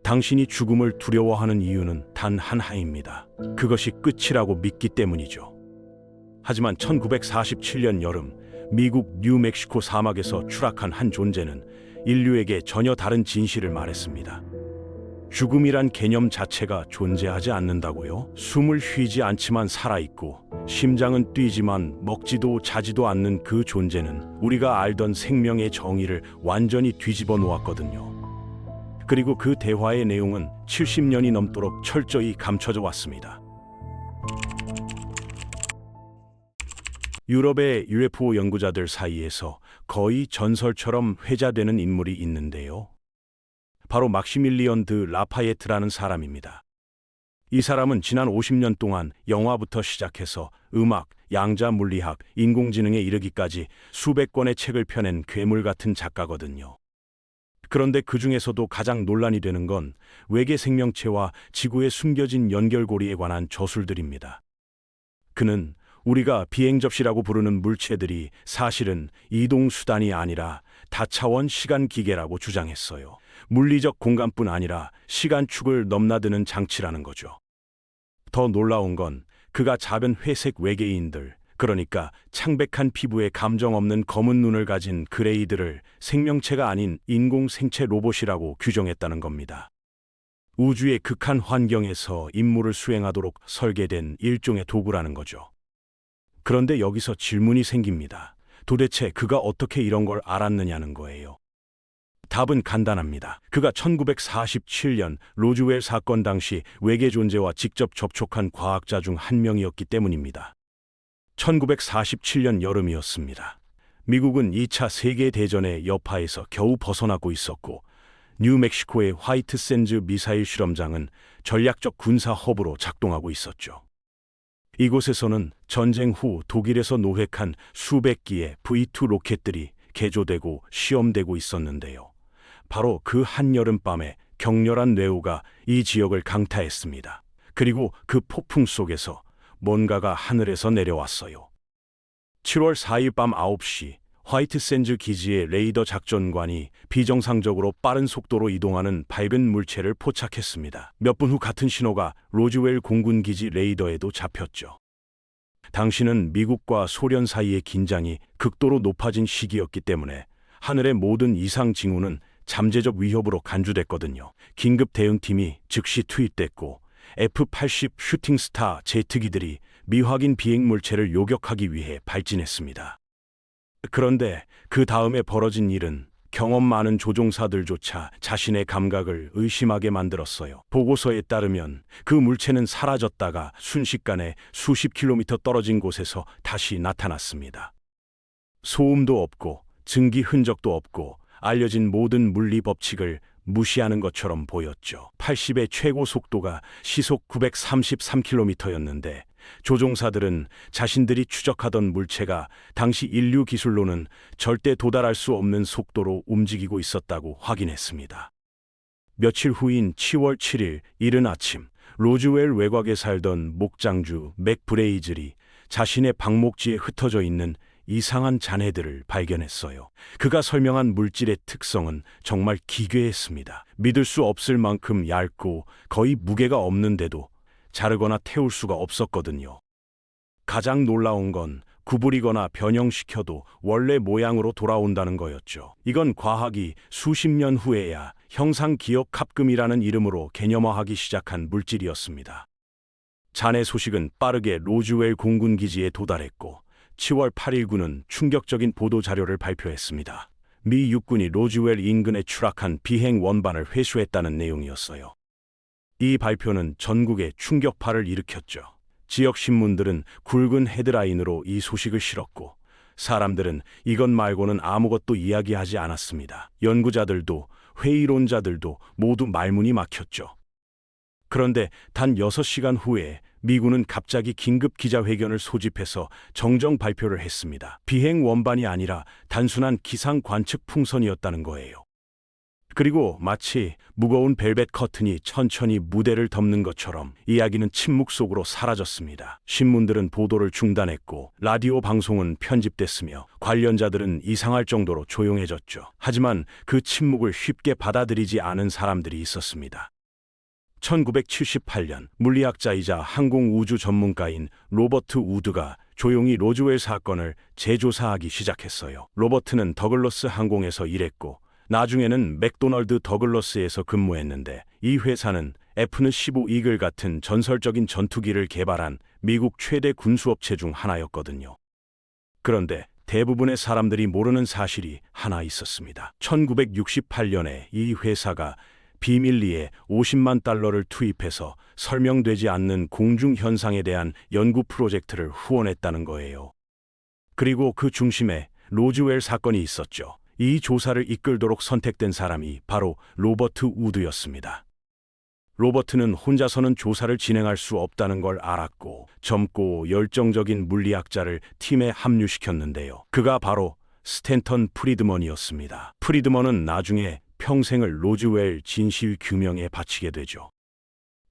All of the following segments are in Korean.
당신이 죽음을 두려워하는 이유는 단 하나입니다. 그것이 끝이라고 믿기 때문이죠. 하지만 1947년 여름 미국 뉴멕시코 사막에서 추락한 한 존재는 인류에게 전혀 다른 진실을 말했습니다. 죽음이란 개념 자체가 존재하지 않는다고요? 숨을 쉬지 않지만 살아있고 심장은 뛰지만 먹지도 자지도 않는 그 존재는 우리가 알던 생명의 정의를 완전히 뒤집어 놓았거든요. 그리고 그 대화의 내용은 70년이 넘도록 철저히 감춰져 왔습니다. 유럽의 UFO 연구자들 사이에서 거의 전설처럼 회자되는 인물이 있는데요. 바로 막시밀리언 드 라파예트라는 사람입니다. 이 사람은 지난 50년 동안 영화부터 시작해서 음악, 양자 물리학, 인공지능에 이르기까지 수백 권의 책을 펴낸 괴물 같은 작가거든요. 그런데 그 중에서도 가장 논란이 되는 건 외계 생명체와 지구의 숨겨진 연결고리에 관한 저술들입니다. 그는 우리가 비행접시라고 부르는 물체들이 사실은 이동수단이 아니라 다차원 시간기계라고 주장했어요. 물리적 공간뿐 아니라 시간축을 넘나드는 장치라는 거죠. 더 놀라운 건 그가 작은 회색 외계인들, 그러니까 창백한 피부에 감정 없는 검은 눈을 가진 그레이들을 생명체가 아닌 인공생체 로봇이라고 규정했다는 겁니다. 우주의 극한 환경에서 임무를 수행하도록 설계된 일종의 도구라는 거죠. 그런데 여기서 질문이 생깁니다. 도대체 그가 어떻게 이런 걸 알았느냐는 거예요. 답은 간단합니다. 그가 1947년 로즈웰 사건 당시 외계 존재와 직접 접촉한 과학자 중 한 명이었기 때문입니다. 1947년 여름이었습니다. 미국은 2차 세계대전의 여파에서 겨우 벗어나고 있었고 뉴멕시코의 화이트 샌즈 미사일 실험장은 전략적 군사 허브로 작동하고 있었죠. 이곳에서는 전쟁 후 독일에서 노획한 수백 기의 V2 로켓들이 개조되고 시험되고 있었는데요. 바로 그 한여름밤에 격렬한 뇌우가 이 지역을 강타했습니다. 그리고 그 폭풍 속에서 뭔가가 하늘에서 내려왔어요. 7월 4일 밤 9시 화이트 샌즈 기지의 레이더 작전관이 비정상적으로 빠른 속도로 이동하는 밝은 물체를 포착했습니다. 몇 분 후 같은 신호가 로즈웰 공군기지 레이더에도 잡혔죠. 당시는 미국과 소련 사이의 긴장이 극도로 높아진 시기였기 때문에 하늘의 모든 이상 징후는 잠재적 위협으로 간주됐거든요. 긴급 대응팀이 즉시 투입됐고 F-80 슈팅스타 제트기들이 미확인 비행 물체를 요격하기 위해 발진했습니다. 그런데 그 다음에 벌어진 일은 경험 많은 조종사들조차 자신의 감각을 의심하게 만들었어요. 보고서에 따르면 그 물체는 사라졌다가 순식간에 수십 킬로미터 떨어진 곳에서 다시 나타났습니다. 소음도 없고 증기 흔적도 없고 알려진 모든 물리 법칙을 무시하는 것처럼 보였죠. 80의 최고 속도가 시속 933km였는데 조종사들은 자신들이 추적하던 물체가 당시 인류 기술로는 절대 도달할 수 없는 속도로 움직이고 있었다고 확인했습니다. 며칠 후인 10월 7일 이른 아침 로즈웰 외곽에 살던 목장주 맥 브레이즐이 자신의 방목지에 흩어져 있는 이상한 잔해들을 발견했어요. 그가 설명한 물질의 특성은 정말 기괴했습니다. 믿을 수 없을 만큼 얇고 거의 무게가 없는데도 자르거나 태울 수가 없었거든요. 가장 놀라운 건 구부리거나 변형시켜도 원래 모양으로 돌아온다는 거였죠. 이건 과학이 수십 년 후에야 형상기억합금이라는 이름으로 개념화하기 시작한 물질이었습니다. 잔해 소식은 빠르게 로즈웰 공군기지에 도달했고 10월 8일군은 충격적인 보도 자료를 발표했습니다. 미 육군이 로즈웰 인근에 추락한 비행 원반을 회수했다는 내용이었어요. 이 발표는 전국에 충격파를 일으켰죠. 지역 신문들은 굵은 헤드라인으로 이 소식을 실었고 사람들은 이것 말고는 아무것도 이야기하지 않았습니다. 연구자들도 회의론자들도 모두 말문이 막혔죠. 그런데 단 6시간 후에 미군은 갑자기 긴급 기자회견을 소집해서 정정 발표를 했습니다. 비행 원반이 아니라 단순한 기상 관측 풍선이었다는 거예요. 그리고 마치 무거운 벨벳 커튼이 천천히 무대를 덮는 것처럼 이야기는 침묵 속으로 사라졌습니다. 신문들은 보도를 중단했고 라디오 방송은 편집됐으며 관련자들은 이상할 정도로 조용해졌죠. 하지만 그 침묵을 쉽게 받아들이지 않은 사람들이 있었습니다. 1978년 물리학자이자 항공우주 전문가인 로버트 우드가 조용히 로즈웰 사건을 재조사하기 시작했어요. 로버트는 더글러스 항공에서 일했고 나중에는 맥도널드 더글러스에서 근무했는데 이 회사는 F-15 이글 같은 전설적인 전투기를 개발한 미국 최대 군수업체 중 하나였거든요. 그런데 대부분의 사람들이 모르는 사실이 하나 있었습니다. 1968년에 이 회사가 비밀리에 $50만 투입해서 설명되지 않는 공중 현상에 대한 연구 프로젝트를 후원했다는 거예요. 그리고 그 중심에 로즈웰 사건이 있었죠. 이 조사를 이끌도록 선택된 사람이 바로 로버트 우드였습니다. 로버트는 혼자서는 조사를 진행할 수 없다는 걸 알았고 젊고 열정적인 물리학자를 팀에 합류시켰는데요. 그가 바로 스탠턴 프리드먼이었습니다. 프리드먼은 나중에 평생을 로즈웰 진실 규명에 바치게 되죠.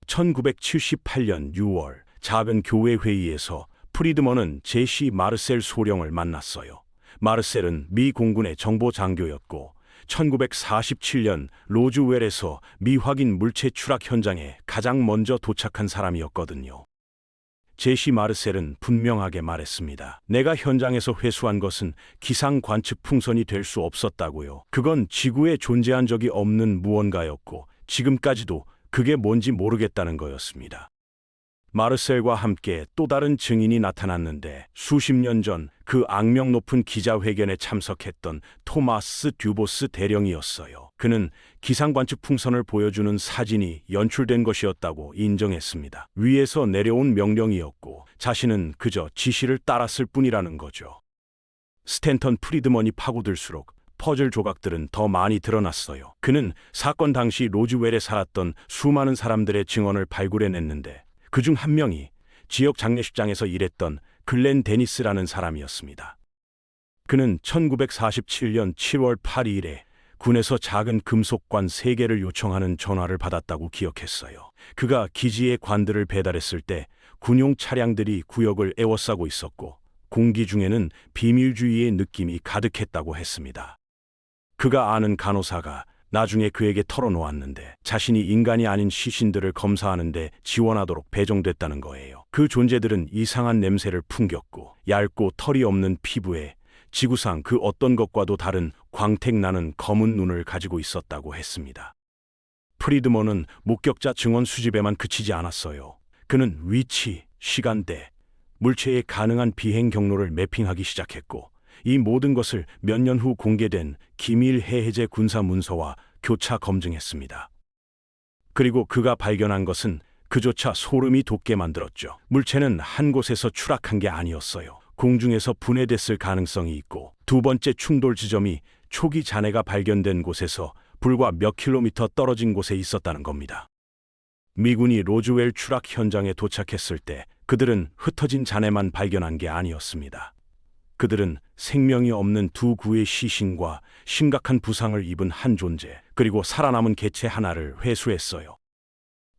1978년 6월 작은 교회 회의에서 프리드먼은 제시 마르셀 소령을 만났어요. 마르셀은 미 공군의 정보 장교였고 1947년 로즈웰에서 미확인 물체 추락 현장에 가장 먼저 도착한 사람이었거든요. 제시 마르셀은 분명하게 말했습니다. 내가 현장에서 회수한 것은 기상 관측 풍선이 될 수 없었다고요. 그건 지구에 존재한 적이 없는 무언가였고 지금까지도 그게 뭔지 모르겠다는 거였습니다. 마르셀과 함께 또 다른 증인이 나타났는데 수십 년 전 그 악명 높은 기자회견에 참석했던 토마스 듀보스 대령이었어요. 그는 기상관측 풍선을 보여주는 사진이 연출된 것이었다고 인정했습니다. 위에서 내려온 명령이었고 자신은 그저 지시를 따랐을 뿐이라는 거죠. 스탠턴 프리드먼이 파고들수록 퍼즐 조각들은 더 많이 드러났어요. 그는 사건 당시 로즈웰에 살았던 수많은 사람들의 증언을 발굴해냈는데 그중 한 명이 지역 장례식장에서 일했던 글렌 데니스라는 사람이었습니다. 그는 1947년 7월 8일에 군에서 작은 금속관 3개를 요청하는 전화를 받았다고 기억했어요. 그가 기지에 관들을 배달했을 때 군용 차량들이 구역을 에워싸고 있었고 공기 중에는 비밀주의의 느낌이 가득했다고 했습니다. 그가 아는 간호사가 나중에 그에게 털어놓았는데 자신이 인간이 아닌 시신들을 검사하는데 지원하도록 배정됐다는 거예요. 그 존재들은 이상한 냄새를 풍겼고 얇고 털이 없는 피부에 지구상 그 어떤 것과도 다른 광택나는 검은 눈을 가지고 있었다고 했습니다. 프리드먼은 목격자 증언 수집에만 그치지 않았어요. 그는 위치, 시간대, 물체의 가능한 비행 경로를 매핑하기 시작했고 이 모든 것을 몇 년 후 공개된 기밀 해해제 군사 문서와 교차 검증했습니다. 그리고 그가 발견한 것은 그조차 소름이 돋게 만들었죠. 물체는 한 곳에서 추락한 게 아니었어요. 공중에서 분해됐을 가능성이 있고 두 번째 충돌 지점이 초기 잔해가 발견된 곳에서 불과 몇 킬로미터 떨어진 곳에 있었다는 겁니다. 미군이 로즈웰 추락 현장에 도착했을 때 그들은 흩어진 잔해만 발견한 게 아니었습니다. 그들은 생명이 없는 두 구의 시신과 심각한 부상을 입은 한 존재, 그리고 살아남은 개체 하나를 회수했어요.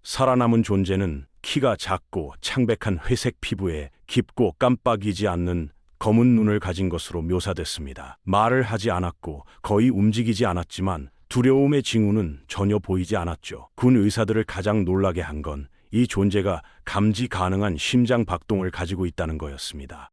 살아남은 존재는 키가 작고 창백한 회색 피부에 깊고 깜빡이지 않는 검은 눈을 가진 것으로 묘사됐습니다. 말을 하지 않았고 거의 움직이지 않았지만 두려움의 징후는 전혀 보이지 않았죠. 군 의사들을 가장 놀라게 한 건 이 존재가 감지 가능한 심장 박동을 가지고 있다는 거였습니다.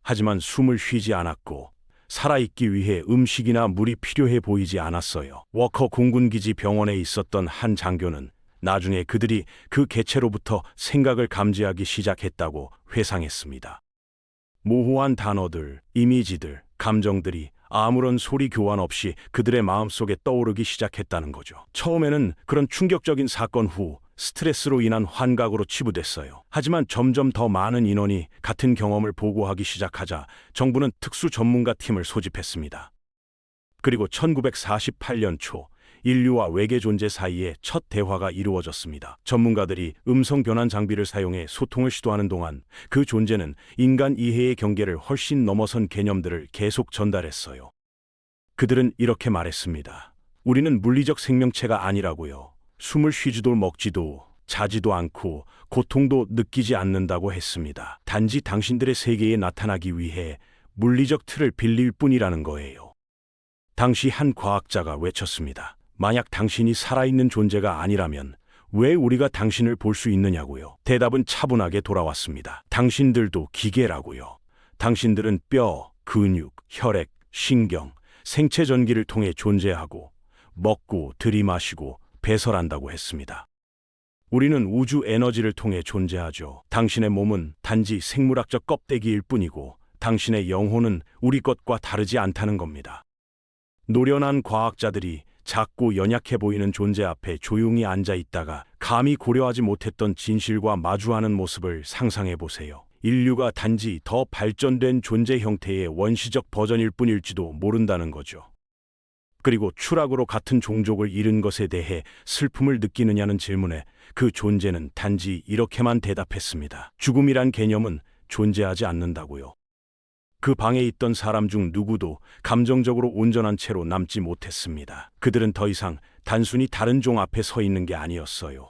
하지만 숨을 쉬지 않았고 살아있기 위해 음식이나 물이 필요해 보이지 않았어요. 워커 공군기지 병원에 있었던 한 장교는 나중에 그들이 그 개체로부터 생각을 감지하기 시작했다고 회상했습니다. 모호한 단어들, 이미지들, 감정들이 아무런 소리 교환 없이 그들의 마음속에 떠오르기 시작했다는 거죠. 처음에는 그런 충격적인 사건 후 스트레스로 인한 환각으로 치부됐어요. 하지만 점점 더 많은 인원이 같은 경험을 보고하기 시작하자 정부는 특수 전문가 팀을 소집했습니다. 그리고 1948년 초 인류와 외계 존재 사이에 첫 대화가 이루어졌습니다. 전문가들이 음성 변환 장비를 사용해 소통을 시도하는 동안 그 존재는 인간 이해의 경계를 훨씬 넘어선 개념들을 계속 전달했어요. 그들은 이렇게 말했습니다. 우리는 물리적 생명체가 아니라고요. 숨을 쉬지도 먹지도 자지도 않고 고통도 느끼지 않는다고 했습니다. 단지 당신들의 세계에 나타나기 위해 물리적 틀을 빌릴 뿐이라는 거예요. 당시 한 과학자가 외쳤습니다. 만약 당신이 살아있는 존재가 아니라면 왜 우리가 당신을 볼 수 있느냐고요. 대답은 차분하게 돌아왔습니다. 당신들도 기계라고요. 당신들은 뼈, 근육, 혈액, 신경, 생체 전기를 통해 존재하고 먹고 들이마시고 배설한다고 했습니다. 우리는 우주 에너지를 통해 존재하죠. 당신의 몸은 단지 생물학적 껍데기일 뿐이고 당신의 영혼은 우리 것과 다르지 않다는 겁니다. 노련한 과학자들이 작고 연약해 보이는 존재 앞에 조용히 앉아 있다가 감히 고려하지 못했던 진실과 마주하는 모습을 상상해 보세요. 인류가 단지 더 발전된 존재 형태의 원시적 버전일 뿐일지도 모른다는 거죠. 그리고 추락으로 같은 종족을 잃은 것에 대해 슬픔을 느끼느냐는 질문에 그 존재는 단지 이렇게만 대답했습니다. 죽음이란 개념은 존재하지 않는다고요. 그 방에 있던 사람 중 누구도 감정적으로 온전한 채로 남지 못했습니다. 그들은 더 이상 단순히 다른 종 앞에 서 있는 게 아니었어요.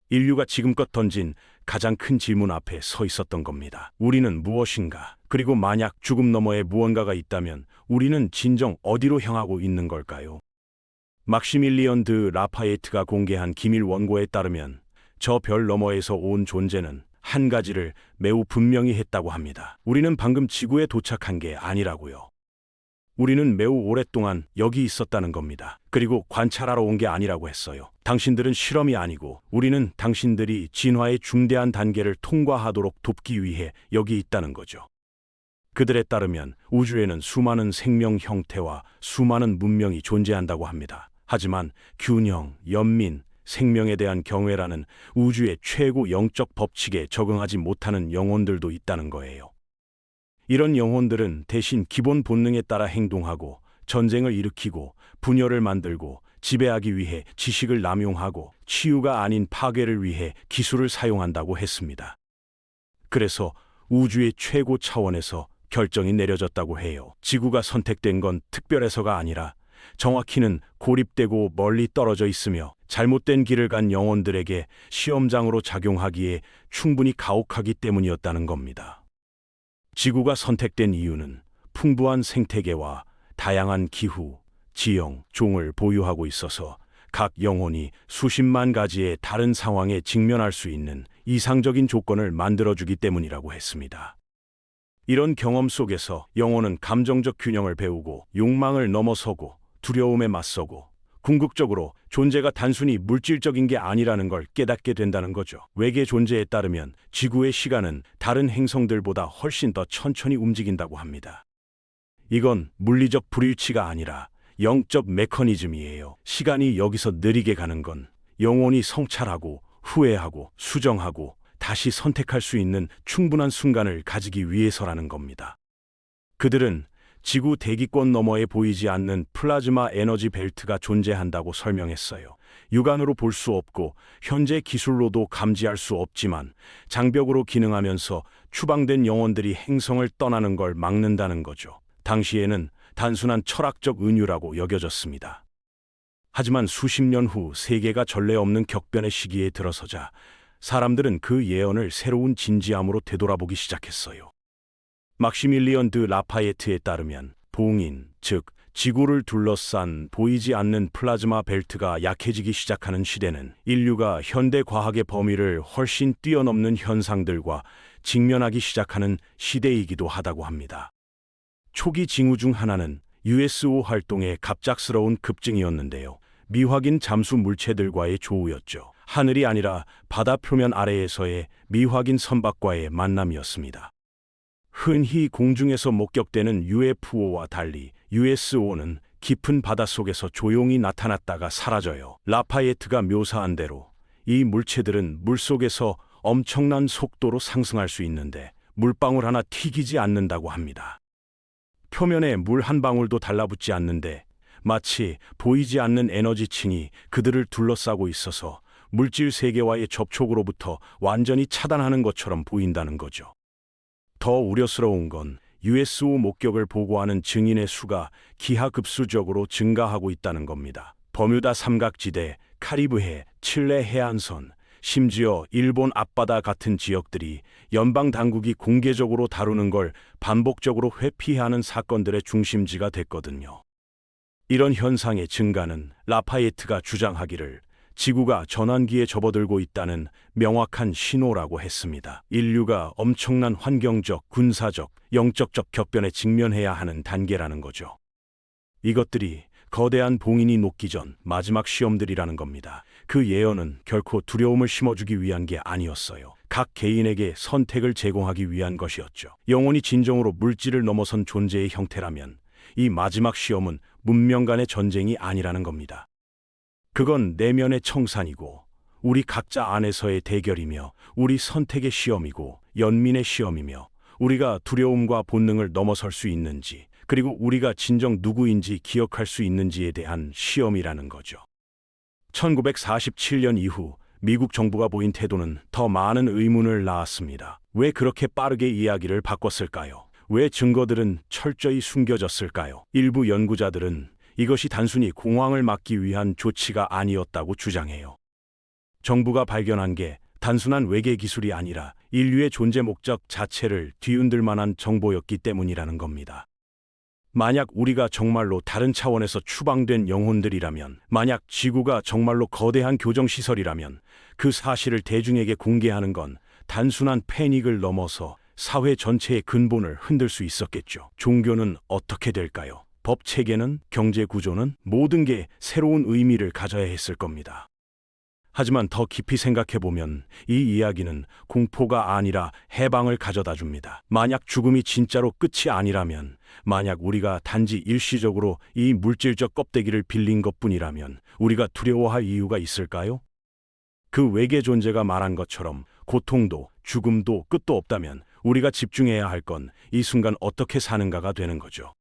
인류가 지금껏 던진 가장 큰 질문 앞에 서 있었던 겁니다. 우리는 무엇인가? 그리고 만약 죽음 너머에 무언가가 있다면 우리는 진정 어디로 향하고 있는 걸까요? 막시밀리언 드 라파예트가 공개한 기밀 원고에 따르면 저 별 너머에서 온 존재는 한 가지를 매우 분명히 했다고 합니다. 우리는 방금 지구에 도착한 게 아니라고요. 우리는 매우 오랫동안 여기 있었다는 겁니다. 그리고 관찰하러 온 게 아니라고 했어요. 당신들은 실험이 아니고 우리는 당신들이 진화의 중대한 단계를 통과하도록 돕기 위해 여기 있다는 거죠. 그들에 따르면 우주에는 수많은 생명 형태와 수많은 문명이 존재한다고 합니다. 하지만 균형, 연민, 생명에 대한 경외라는 우주의 최고 영적 법칙에 적응하지 못하는 영혼들도 있다는 거예요. 이런 영혼들은 대신 기본 본능에 따라 행동하고 전쟁을 일으키고 분열을 만들고 지배하기 위해 지식을 남용하고 치유가 아닌 파괴를 위해 기술을 사용한다고 했습니다. 그래서 우주의 최고 차원에서 결정이 내려졌다고 해요. 지구가 선택된 건 특별해서가 아니라 정확히는 고립되고 멀리 떨어져 있으며 잘못된 길을 간 영혼들에게 시험장으로 작용하기에 충분히 가혹하기 때문이었다는 겁니다. 지구가 선택된 이유는 풍부한 생태계와 다양한 기후, 지형, 종을 보유하고 있어서 각 영혼이 수십만 가지의 다른 상황에 직면할 수 있는 이상적인 조건을 만들어주기 때문이라고 했습니다. 이런 경험 속에서 영혼은 감정적 균형을 배우고 욕망을 넘어서고 두려움에 맞서고 궁극적으로 존재가 단순히 물질적인 게 아니라는 걸 깨닫게 된다는 거죠. 외계 존재에 따르면 지구의 시간은 다른 행성들보다 훨씬 더 천천히 움직인다고 합니다. 이건 물리적 불일치가 아니라 영적 메커니즘이에요. 시간이 여기서 느리게 가는 건 영혼이 성찰하고 후회하고 수정하고 다시 선택할 수 있는 충분한 순간을 가지기 위해서라는 겁니다. 그들은 지구 대기권 너머에 보이지 않는 플라즈마 에너지 벨트가 존재한다고 설명했어요. 육안으로 볼 수 없고 현재 기술로도 감지할 수 없지만 장벽으로 기능하면서 추방된 영혼들이 행성을 떠나는 걸 막는다는 거죠. 당시에는 단순한 철학적 은유라고 여겨졌습니다. 하지만 수십 년 후 세계가 전례 없는 격변의 시기에 들어서자 사람들은 그 예언을 새로운 진지함으로 되돌아보기 시작했어요. 막시밀리언 드 라파예트에 따르면 봉인, 즉 지구를 둘러싼 보이지 않는 플라즈마 벨트가 약해지기 시작하는 시대는 인류가 현대 과학의 범위를 훨씬 뛰어넘는 현상들과 직면하기 시작하는 시대이기도 하다고 합니다. 초기 징후 중 하나는 USO 활동의 갑작스러운 급증이었는데요. 미확인 잠수 물체들과의 조우였죠. 하늘이 아니라 바다 표면 아래에서의 미확인 선박과의 만남이었습니다. 흔히 공중에서 목격되는 UFO와 달리 USO는 깊은 바닷속에서 조용히 나타났다가 사라져요. 라파예트가 묘사한 대로 이 물체들은 물속에서 엄청난 속도로 상승할 수 있는데 물방울 하나 튀기지 않는다고 합니다. 표면에 물 한 방울도 달라붙지 않는데 마치 보이지 않는 에너지층이 그들을 둘러싸고 있어서 물질 세계와의 접촉으로부터 완전히 차단하는 것처럼 보인다는 거죠. 더 우려스러운 건 USO 목격을 보고하는 증인의 수가 기하급수적으로 증가하고 있다는 겁니다. 버뮤다 삼각지대, 카리브해, 칠레 해안선, 심지어 일본 앞바다 같은 지역들이 연방 당국이 공개적으로 다루는 걸 반복적으로 회피하는 사건들의 중심지가 됐거든요. 이런 현상의 증가는 라파예트가 주장하기를 지구가 전환기에 접어들고 있다는 명확한 신호라고 했습니다. 인류가 엄청난 환경적, 군사적, 영적적 격변에 직면해야 하는 단계라는 거죠. 이것들이 거대한 봉인이 녹기 전 마지막 시험들이라는 겁니다. 그 예언은 결코 두려움을 심어주기 위한 게 아니었어요. 각 개인에게 선택을 제공하기 위한 것이었죠. 영혼이 진정으로 물질을 넘어선 존재의 형태라면 이 마지막 시험은 문명 간의 전쟁이 아니라는 겁니다. 그건 내면의 청산이고 우리 각자 안에서의 대결이며 우리 선택의 시험이고 연민의 시험이며 우리가 두려움과 본능을 넘어설 수 있는지 그리고 우리가 진정 누구인지 기억할 수 있는지에 대한 시험이라는 거죠. 1947년 이후 미국 정부가 보인 태도는 더 많은 의문을 낳았습니다. 왜 그렇게 빠르게 이야기를 바꿨을까요? 왜 증거들은 철저히 숨겨졌을까요? 일부 연구자들은 이것이 단순히 공황을 막기 위한 조치가 아니었다고 주장해요. 정부가 발견한 게 단순한 외계 기술이 아니라 인류의 존재 목적 자체를 뒤흔들 만한 정보였기 때문이라는 겁니다. 만약 우리가 정말로 다른 차원에서 추방된 영혼들이라면, 만약 지구가 정말로 거대한 교정시설이라면 그 사실을 대중에게 공개하는 건 단순한 패닉을 넘어서 사회 전체의 근본을 흔들 수 있었겠죠. 종교는 어떻게 될까요? 법 체계는, 경제 구조는 모든 게 새로운 의미를 가져야 했을 겁니다. 하지만 더 깊이 생각해보면 이 이야기는 공포가 아니라 해방을 가져다 줍니다. 만약 죽음이 진짜로 끝이 아니라면, 만약 우리가 단지 일시적으로 이 물질적 껍데기를 빌린 것뿐이라면 우리가 두려워할 이유가 있을까요? 그 외계 존재가 말한 것처럼 고통도 죽음도 끝도 없다면 우리가 집중해야 할 건 이 순간 어떻게 사는가가 되는 거죠.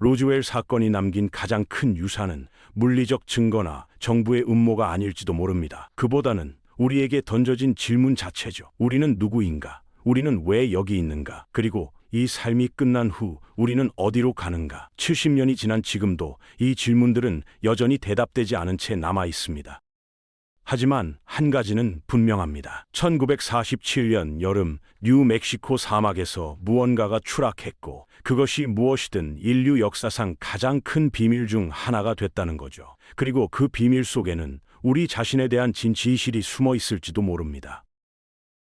로즈웰 사건이 남긴 가장 큰 유산은 물리적 증거나 정부의 음모가 아닐지도 모릅니다. 그보다는 우리에게 던져진 질문 자체죠. 우리는 누구인가? 우리는 왜 여기 있는가? 그리고 이 삶이 끝난 후 우리는 어디로 가는가? 70년이 지난 지금도 이 질문들은 여전히 대답되지 않은 채 남아 있습니다. 하지만 한 가지는 분명합니다. 1947년 여름 뉴멕시코 사막에서 무언가가 추락했고 그것이 무엇이든 인류 역사상 가장 큰 비밀 중 하나가 됐다는 거죠. 그리고 그 비밀 속에는 우리 자신에 대한 진실이 숨어 있을지도 모릅니다.